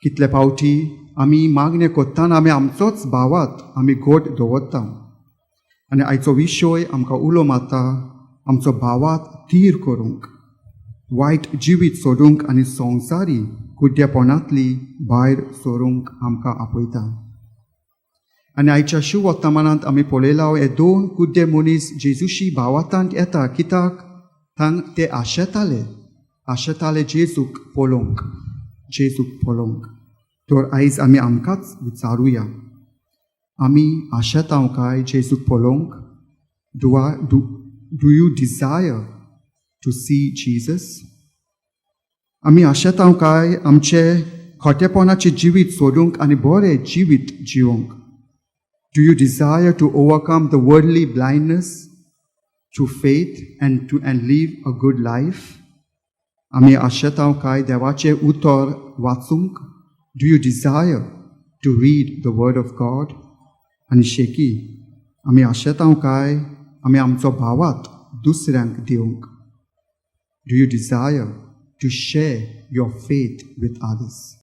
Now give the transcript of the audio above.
कितले फावटी आमी मागणें कोत्ताना आमी आमचोच भावात आमी गोट दवरता आनी आयचो विशय आमकां उलो मारता आमचो भावात थीर करूंक वायट जिवीत सोडूंक आनी संवसारी कुड्डेपणांतली भायर सरूंक आमकां आपयता. आनी आयच्या शिव वर्तमानांत आमी पळयलां हे दोन कुड्डे मनीस जेजूशी भावातांत येता कित्याक थंग ते आशेताले जेजूक पळोवंक. तर आयज आमी आमकांच विचारुया आमी आशेतांव काय जेजूक पळोवंक? Do you desire to see Jesus? आमी आशेतांव काय आमचे खोटेपणाचें जिवीत सोडूंक आनी बरें जिवीत जिवंक? Do you desire to overcome the worldly blindness to faith and live a good life? आमी आशेतांव काय देवाचें उतर वाचूंक? Do you desire to read the word of God? आनी शेकी आमी आशेतांव काय आमी आमचो भावात दुसऱ्यांक दिवंक? Do you desire to share your faith with others?